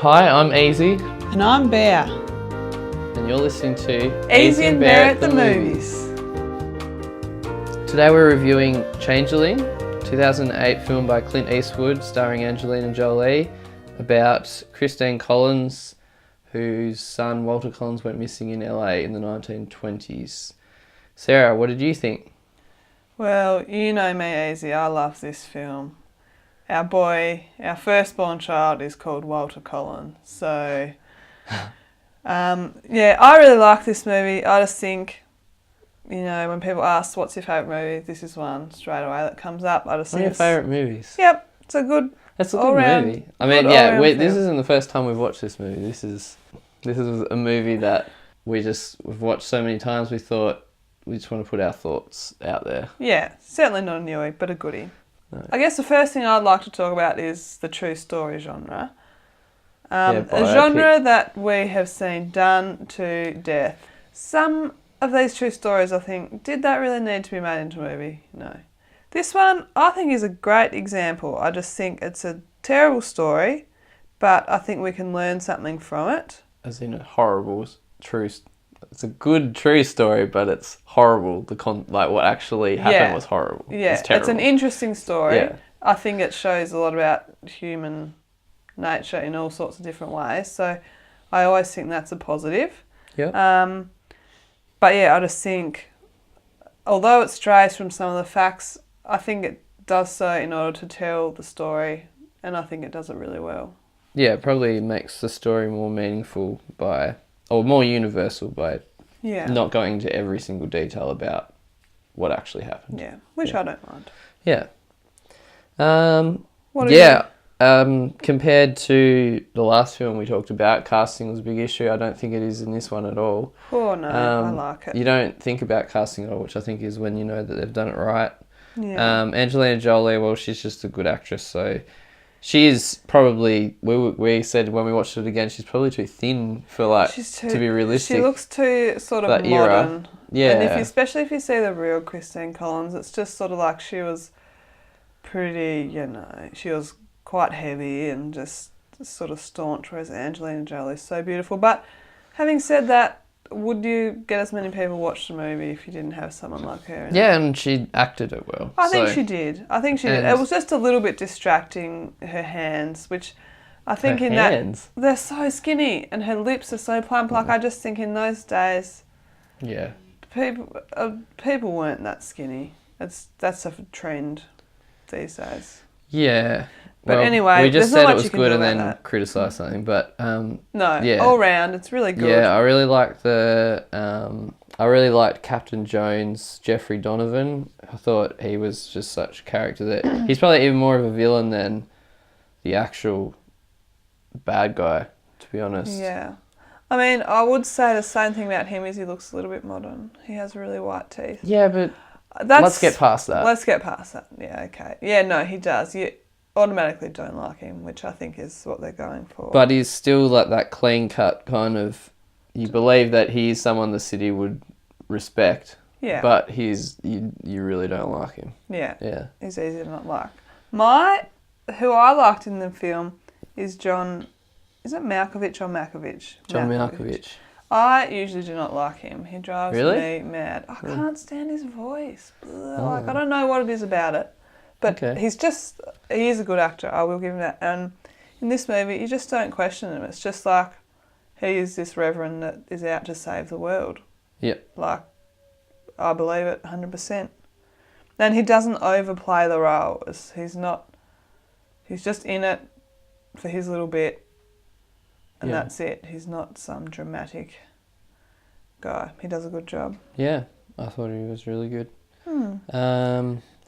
Hi, I'm Easy, And I'm Bear. and you're listening to Easy and Bear at the Movies. Today we're reviewing Changeling, 2008 film by Clint Eastwood, starring Angelina Jolie, about Christine Collins, whose son Walter Collins went missing in LA in the 1920s. Sarah, what did you think? Well, you know me, Easy. I love this film. Our firstborn child is called Walter Collins. So, I really like this movie. I just think, when people ask, what's your favourite movie? This is one straight away that comes up. I just One of your favourite movies? Yep, it's a good It's a good all-round movie. I mean, yeah, this film. isn't the first time we've watched this movie. This is a movie that we've watched so many times we thought we just want to put our thoughts out there. Yeah, certainly not a newie, but a goodie. No. I guess the first thing I'd like to talk about is the true story genre. A biopic. genre that we have seen done to death. Some of these true stories, I think, did that really need to be made into a movie? No. This one, I think, is a great example. I just think it's a terrible story, but I think we can learn something from it. As in a horrible, it's a good true story, but it's horrible. What actually happened was horrible. Yeah, it's an interesting story. Yeah. I think it shows a lot about human nature in all sorts of different ways. So I always think that's a positive. Yeah. But yeah, I just think, although it strays from some of the facts, I think it does so in order to tell the story, and I think it does it really well. Yeah, it probably makes the story more meaningful or more universal by not going into every single detail about what actually happened. Yeah, which I don't mind. Yeah. Compared to the last film we talked about, casting was a big issue. I don't think it is in this one at all. Oh no, I like it. You don't think about casting at all, which I think is when you know that they've done it right. Yeah. Angelina Jolie, well, she's just a good actress, so she is probably, we said when we watched it again, she's probably too thin for to be realistic. She looks too sort of modern. Era. Yeah. And especially if you see the real Christine Collins, it's just sort of like she was pretty, she was quite heavy and just sort of staunch, whereas Angelina Jolie is so beautiful. But having said that, would you get as many people watch the movie if you didn't have someone like her? Yeah, and she acted it well. I think she did. It was just a little bit distracting, her hands, which I think that they're so skinny and her lips are so plump. Like I just think in those days, people weren't that skinny. That's a trend these days. Yeah. But anyway, we just said it was good and then criticised something. But all round, it's really good. Yeah, I really liked Captain Jones, Jeffrey Donovan. I thought he was just such a character that he's probably even more of a villain than the actual bad guy, to be honest. Yeah. I mean, I would say the same thing about him is he looks a little bit modern. He has really white teeth. Yeah, but let's get past that. Let's get past that. Yeah, okay. Yeah, no, he does. You automatically don't like him, which I think is what they're going for. But he's still like that clean-cut kind of... You believe that he's someone the city would respect. Yeah. But you really don't like him. Yeah. Yeah. He's easy to not like. Who I liked in the film is John... Is it Malkovich or Malkovich? John Malkovich. I usually do not like him. He drives me mad. I can't stand his voice. I don't know what it is about it. But he is a good actor. I will give him that. And in this movie, you just don't question him. It's just like he is this reverend that is out to save the world. Yep. Like, I believe it 100%. And he doesn't overplay the role. He's just in it for his little bit. And that's it. He's not some dramatic guy. He does a good job. Yeah, I thought he was really good.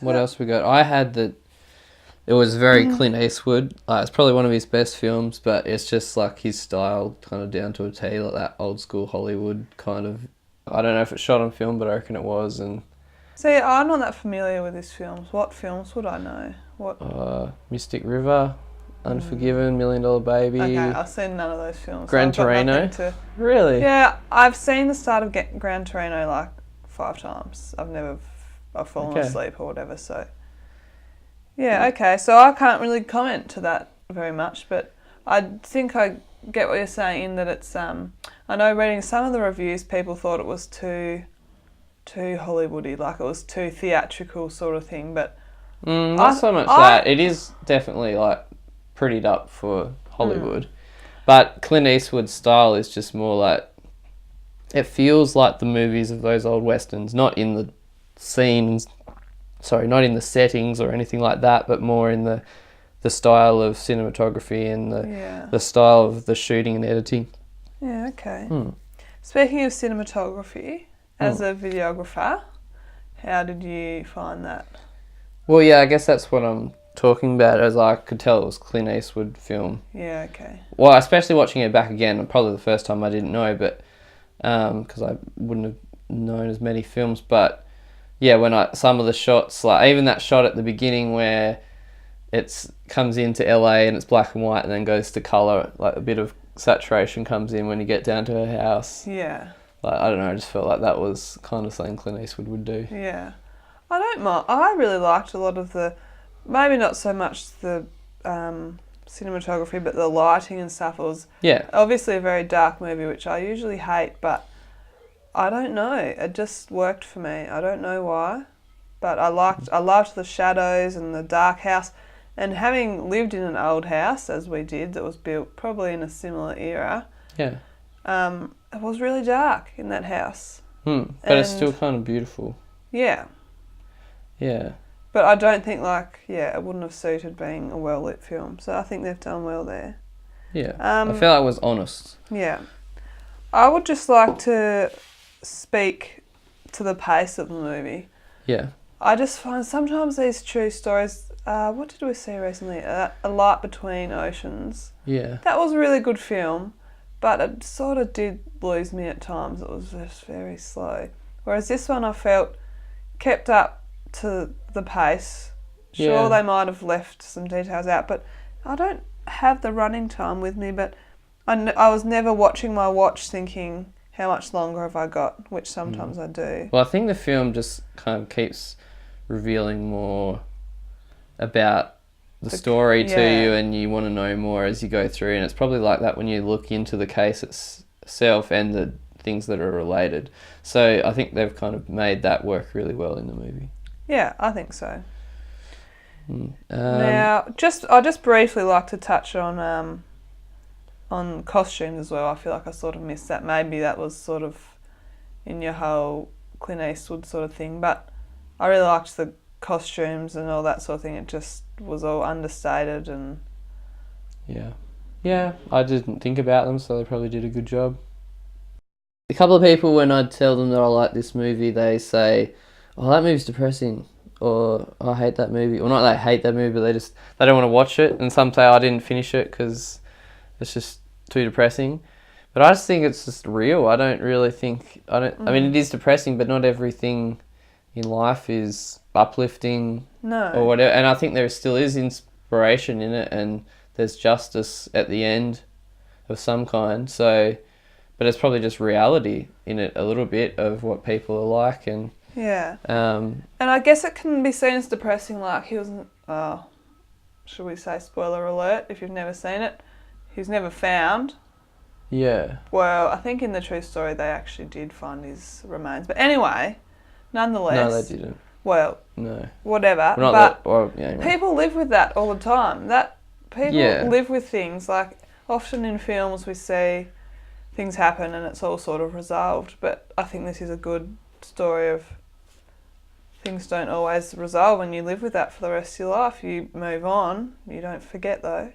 What else we got? I had that it was very Clint Eastwood. It's probably one of his best films, but it's just like his style kind of down to a T, like that old school Hollywood kind of... I don't know if it's shot on film, but I reckon it was. And see, I'm not that familiar with his films. What films would I know? Mystic River, Unforgiven, $1 Million Baby. Okay, I've seen none of those films. Gran Torino. Really? Yeah, I've seen the start of Gran Torino like 5 times. I've fallen asleep or whatever, so... Yeah, okay, so I can't really comment to that very much, but I think I get what you're saying in that it's. I know reading some of the reviews, people thought it was too Hollywoody, like it was too theatrical sort of thing. But not so much that. It is definitely like prettied up for Hollywood, but Clint Eastwood's style is just more like. It feels like the movies of those old westerns, not in the scenes, not in the settings or anything like that, but more in the style of cinematography and the style of the shooting and editing. Yeah, okay. Speaking of cinematography, as a videographer, how did you find that? Well, yeah, I guess that's what I'm talking about, as I could tell it was Clint Eastwood film. Yeah, okay. Well, especially watching it back again, probably the first time I didn't know, but because I wouldn't have known as many films, but yeah, when some of the shots, like even that shot at the beginning where it's comes into LA and it's black and white and then goes to colour, like a bit of saturation comes in when you get down to her house. Yeah. Like, I don't know, I just felt like that was kind of something Clint Eastwood would do. Yeah. I don't mind. I really liked a lot of maybe not so much the cinematography, but the lighting and stuff. It was obviously a very dark movie, which I usually hate, but I don't know. It just worked for me. I don't know why, but I loved the shadows and the dark house. And having lived in an old house, as we did, that was built probably in a similar era, it was really dark in that house. But it's still kind of beautiful. Yeah. Yeah. But I don't think, it wouldn't have suited being a well-lit film. So I think they've done well there. Yeah. I feel like it was honest. Yeah. I would just like to speak to the pace of the movie. Yeah. I just find sometimes these true stories... what did we see recently? A Light Between Oceans. Yeah. That was a really good film, but it sort of did lose me at times. It was just very slow. Whereas this one I felt kept up to the pace. Sure, they might have left some details out, but I don't have the running time with me, but I was never watching my watch thinking, how much longer have I got, which sometimes I do. Well, I think the film just kind of keeps revealing more about the story to you, and you want to know more as you go through, and it's probably like that when you look into the case itself and the things that are related. So I think they've kind of made that work really well in the movie. Yeah, I think so. Now, I just briefly like to touch on costumes as well. I feel like I sort of missed that. Maybe that was sort of in your whole Clint Eastwood sort of thing, but I really liked the costumes and all that sort of thing. It just was all understated and... Yeah, I didn't think about them, so they probably did a good job. A couple of people, when I tell them that I like this movie, they say, oh, that movie's depressing, or I hate that movie. Or not they hate that movie, but they don't want to watch it. And some say I didn't finish it because it's just too depressing. But I just think it's just real. I don't really think... I mean, it is depressing, but not everything in life is uplifting or whatever. And I think there still is inspiration in it, and there's justice at the end of some kind. So, but it's probably just reality in it a little bit of what people are like. And and I guess it can be seen as depressing, like he wasn't... should we say spoiler alert if you've never seen it? He was never found. Yeah. Well, I think in the true story they actually did find his remains. But anyway, nonetheless... No, they didn't. Well, no. Whatever. Well, but anyway. People live with that all the time. People live with things. Like, often in films we see things happen and it's all sort of resolved. But I think this is a good story of things don't always resolve and you live with that for the rest of your life. You move on. You don't forget, though.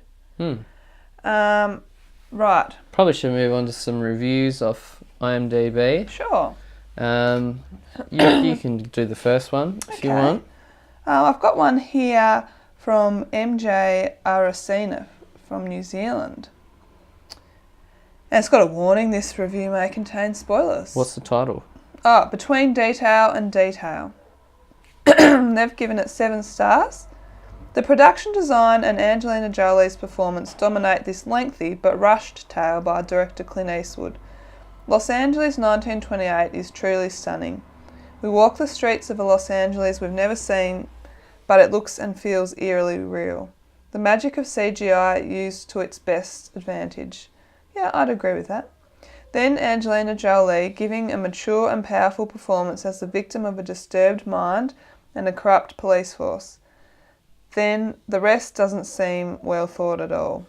Right. Probably should move on to some reviews off IMDb. Sure. You can do the first one if you want. I've got one here from MJ Aracena from New Zealand. And it's got a warning, this review may contain spoilers. What's the title? Between Detail and Detail. They've given it 7 stars. The production design and Angelina Jolie's performance dominate this lengthy but rushed tale by director Clint Eastwood. Los Angeles 1928 is truly stunning. We walk the streets of a Los Angeles we've never seen, but it looks and feels eerily real. The magic of CGI used to its best advantage. Yeah, I'd agree with that. Then Angelina Jolie giving a mature and powerful performance as the victim of a disturbed mind and a corrupt police force. Then the rest doesn't seem well thought at all.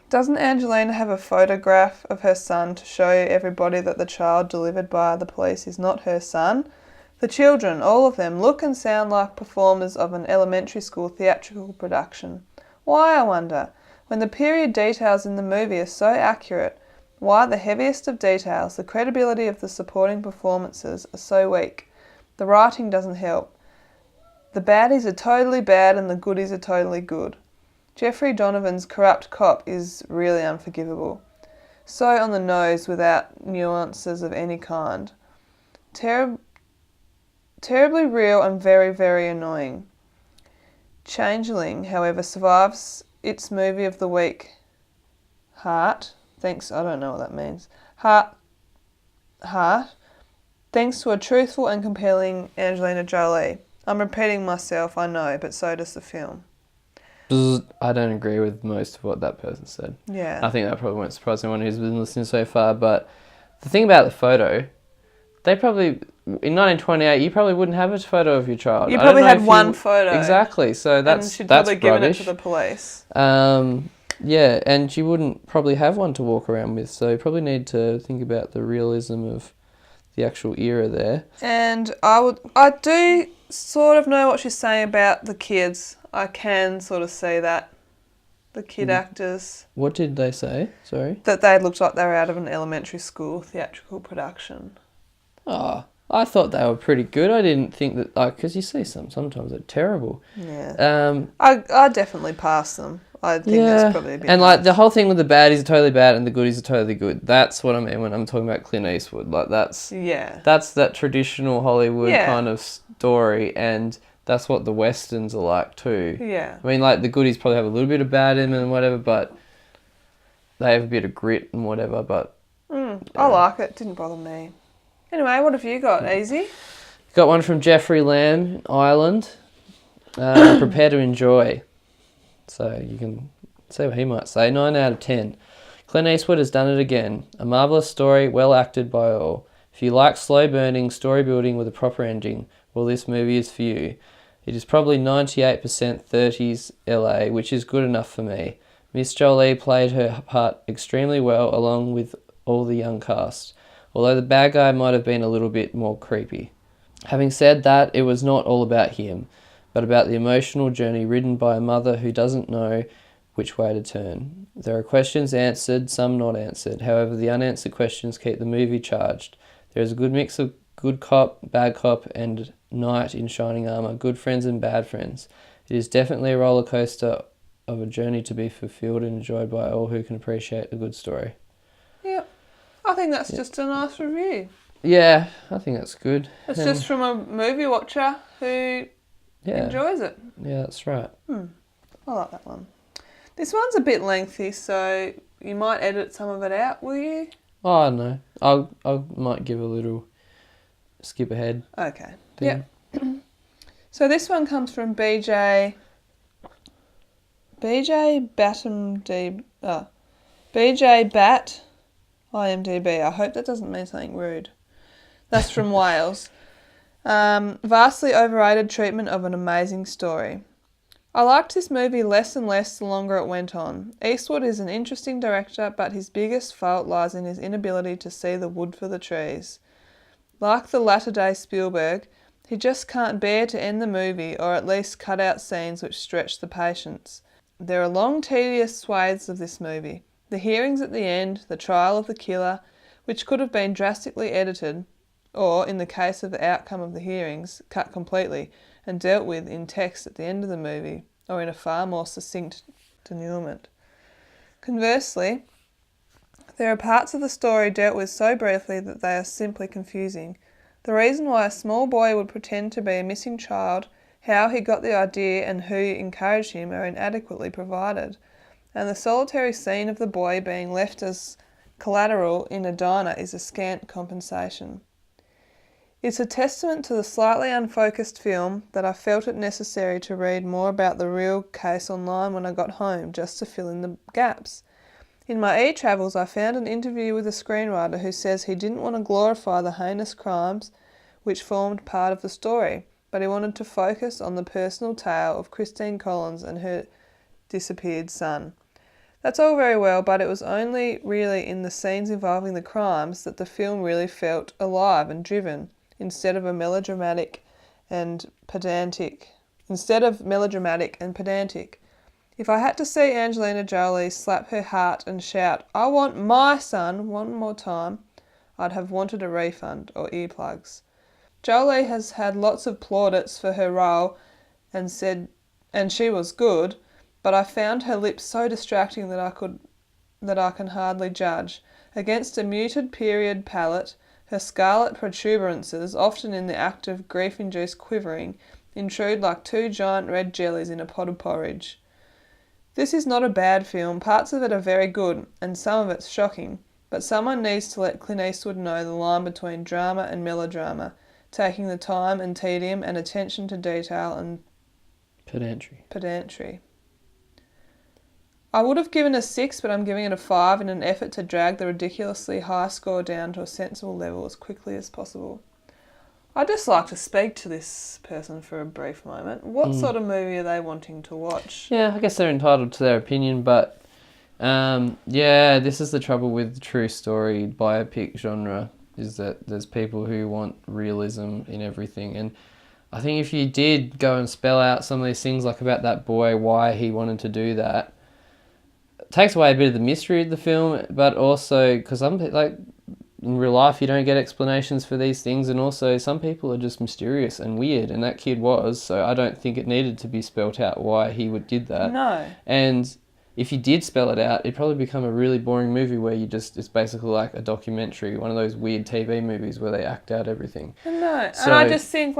Doesn't Angelina have a photograph of her son to show everybody that the child delivered by the police is not her son? The children, all of them, look and sound like performers of an elementary school theatrical production. Why, I wonder? When the period details in the movie are so accurate, why the heaviest of details, the credibility of the supporting performances, are so weak? The writing doesn't help. The baddies are totally bad and the goodies are totally good. Jeffrey Donovan's corrupt cop is really unforgivable. So on the nose without nuances of any kind. Terribly real and very, very annoying. Changeling, however, survives its movie of the week. Heart. Thanks, I don't know what that means. Heart. Thanks to a truthful and compelling Angelina Jolie. I'm repeating myself, I know, but so does the film. I don't agree with most of what that person said. Yeah. I think that probably won't surprise anyone who's been listening so far, but the thing about the photo, they probably, in 1928, you probably wouldn't have a photo of your child. You probably had one photo. Exactly, so that's and she'd probably given rubbish. it to the police. Yeah, and you wouldn't probably have one to walk around with, so you probably need to think about the realism of the actual era there. And I do sort of know what she's saying about the kids. I can sort of see that. The kid actors. What did they say? Sorry? That they looked like they were out of an elementary school theatrical production. Oh, I thought they were pretty good. I didn't think that, like, because you see sometimes they're terrible. Yeah. I definitely pass them. I think that's probably a bit and like the whole thing with the baddies are totally bad and the goodies are totally good. That's what I mean when I'm talking about Clint Eastwood. Like that's that traditional Hollywood kind of story, and that's what the westerns are like too. Yeah. I mean, like the goodies probably have a little bit of bad in them and whatever, but they have a bit of grit and whatever. But I like it. Didn't bother me. Anyway, what have you got, Easy? Got one from Jeffrey Lamb, Ireland. Prepare to enjoy. So you can see what he might say. 9 out of 10. Clint Eastwood has done it again. A marvellous story, well acted by all. If you like slow burning story building with a proper ending, well, this movie is for you. It is probably 98% 30s LA, which is good enough for me. Miss Jolie played her part extremely well along with all the young cast, although the bad guy might have been a little bit more creepy. Having said that, it was not all about him, but about the emotional journey ridden by a mother who doesn't know which way to turn. There are questions answered, some not answered. However, the unanswered questions keep the movie charged. There is a good mix of good cop, and knight in shining armour, good friends and bad friends. It is definitely a roller coaster of a journey to be fulfilled and enjoyed by all who can appreciate a good story. Yeah, I think that's just a nice review. Yeah, I think that's good. It's just from a movie watcher who enjoys it. Yeah, that's right. I like that one. This one's a bit lengthy, so you might edit some of it out, will you? Oh, I don't know. I might give a little skip ahead. Okay. Thing. Yeah. So this one comes from BJ Bat IMDb. I hope that doesn't mean something rude. That's from Wales. Vastly overrated treatment of an amazing story. I liked this movie less and less the longer it went on. Eastwood is an interesting director, but his biggest fault lies in his inability to see the wood for the trees. Like the latter-day Spielberg, he just can't bear to end the movie or at least cut out scenes which stretch the patience. There are long, tedious swathes of this movie. The hearings at the end, the trial of the killer, which could have been drastically edited, or, in the case of the outcome of the hearings, cut completely and dealt with in text at the end of the movie, or in a far more succinct denouement. Conversely, there are parts of the story dealt with so briefly that they are simply confusing. The reason why a small boy would pretend to be a missing child, how he got the idea and who encouraged him are inadequately provided, and the solitary scene of the boy being left as collateral in a diner is a scant compensation. It's a testament to the slightly unfocused film that I felt it necessary to read more about the real case online when I got home, just to fill in the gaps. In my e-travels, I found an interview with a screenwriter who says he didn't want to glorify the heinous crimes which formed part of the story, but he wanted to focus on the personal tale of Christine Collins and her disappeared son. That's all very well, but it was only really in the scenes involving the crimes that the film really felt alive and driven, instead of melodramatic and pedantic. If I had to see Angelina Jolie slap her heart and shout, "I want my son," one more time, I'd have wanted a refund or earplugs. Jolie has had lots of plaudits for her role and she was good, but I found her lips so distracting that I can hardly judge. Against a muted period palette, her scarlet protuberances, often in the act of grief-induced quivering, intrude like two giant red jellies in a pot of porridge. This is not a bad film. Parts of it are very good, and some of it's shocking, but someone needs to let Clint Eastwood know the line between drama and melodrama, taking the time and tedium and attention to detail and pedantry. I would have given a 6, but I'm giving it a 5 in an effort to drag the ridiculously high score down to a sensible level as quickly as possible. I'd just like to speak to this person for a brief moment. What sort of movie are they wanting to watch? Yeah, I guess they're entitled to their opinion, but this is the trouble with the true story biopic genre, is that there's people who want realism in everything. And I think if you did go and spell out some of these things, like about that boy, why he wanted to do that, it takes away a bit of the mystery of the film, but also, because in real life you don't get explanations for these things, and also some people are just mysterious and weird, and that kid was, so I don't think it needed to be spelt out why he did that. No. And if you did spell it out, it'd probably become a really boring movie where it's basically like a documentary, one of those weird TV movies where they act out everything. No, and I just think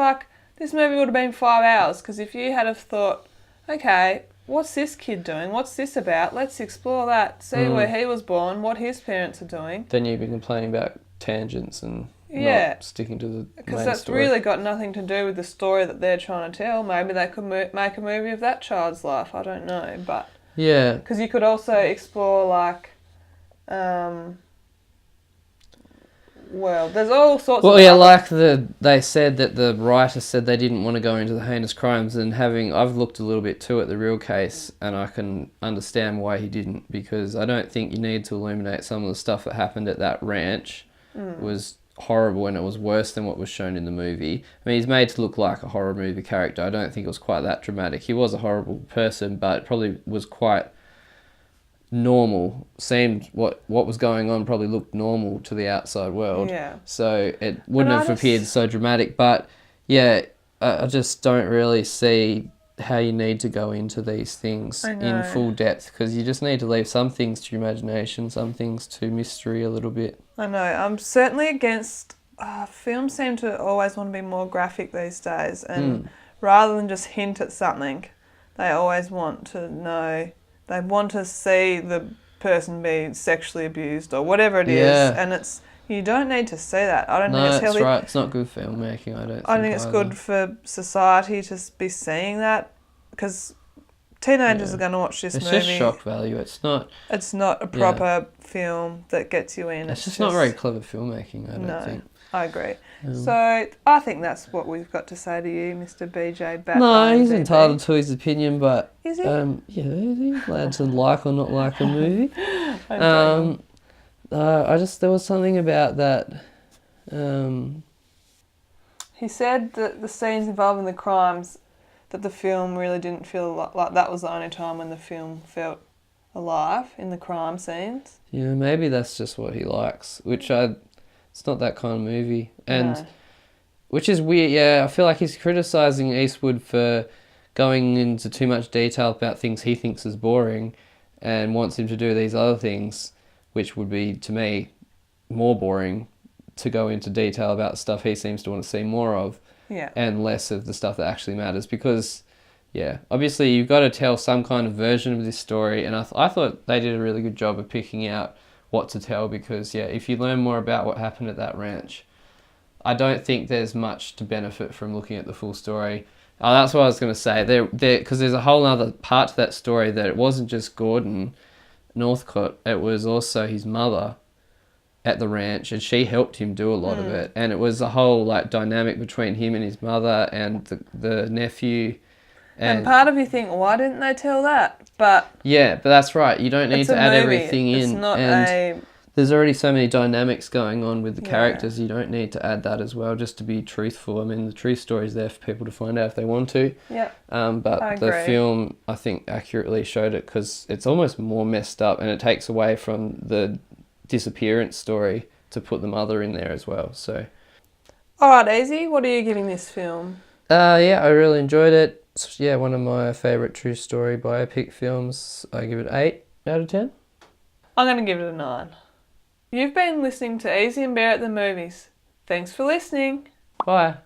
this movie would have been 5 hours, because if you had have thought, okay, what's this kid doing? What's this about? Let's explore that. See where he was born, what his parents are doing. Then you'd be complaining about tangents and not sticking to the main story. Because that's really got nothing to do with the story that they're trying to tell. Maybe they could make a movie of that child's life. I don't know, but yeah, because you could also explore there's all sorts. Well, yeah, they said that the writer said they didn't want to go into the heinous crimes, and I've looked a little bit too at the real case, and I can understand why he didn't, because I don't think you need to illuminate some of the stuff that happened at that ranch. It was horrible, and it was worse than what was shown in the movie. I mean, he's made to look like a horror movie character. I don't think it was quite that dramatic. He was a horrible person, but it probably was quite normal. Seemed what was going on probably looked normal to the outside world. Yeah. So it wouldn't have appeared so dramatic. But yeah, I just don't really see how you need to go into these things in full depth, because you just need to leave some things to your imagination, some things to mystery a little bit. I know. I'm certainly against... films seem to always want to be more graphic these days, and rather than just hint at something, they always want to know... They want to see the person be sexually abused or whatever it is, and you don't need to see that. I don't think it's healthy. No, that's right. It's not good filmmaking, I don't think it's good for society to be seeing that, because teenagers are going to watch this movie. It's just shock value. It's not a proper film that gets you in. It's just not very clever filmmaking, I don't think. I agree. So I think that's what we've got to say to you, Mr. BJ Bat. No, he's entitled to his opinion, but is he? He's allowed to like or not like a movie. There was something about that. He said that the scenes involving the crimes, that the film really didn't feel like that was the only time when the film felt alive, in the crime scenes. Yeah, maybe that's just what he likes, it's not that kind of movie. And which is weird. Yeah, I feel like he's criticising Eastwood for going into too much detail about things he thinks is boring, and wants him to do these other things, which would be, to me, more boring, to go into detail about stuff he seems to want to see more of, and less of the stuff that actually matters. Because, obviously you've got to tell some kind of version of this story, and I thought they did a really good job of picking out what to tell, because if you learn more about what happened at that ranch, I don't think there's much to benefit from looking at the full story. Oh, that's what I was going to say. Because there's a whole other part to that story that it wasn't just Gordon Northcott, it was also his mother at the ranch, and she helped him do a lot of it. And it was a whole like dynamic between him and his mother and the nephew. And part of you think, why didn't they tell that? But yeah, but that's right. You don't need to add everything in. It's not a... There's already so many dynamics going on with the characters. You don't need to add that as well, just to be truthful. I mean, the true story's there for people to find out if they want to. Yeah. But the film, I think, accurately showed it because it's almost more messed up, and it takes away from the disappearance story to put the mother in there as well. So. All right, Easy. What are you giving this film? Yeah, I really enjoyed it. It's, yeah, one of my favourite true story biopic films. I give it 8 out of 10. I'm going to give it a 9. You've been listening to Easy and Bear at the Movies. Thanks for listening. Bye.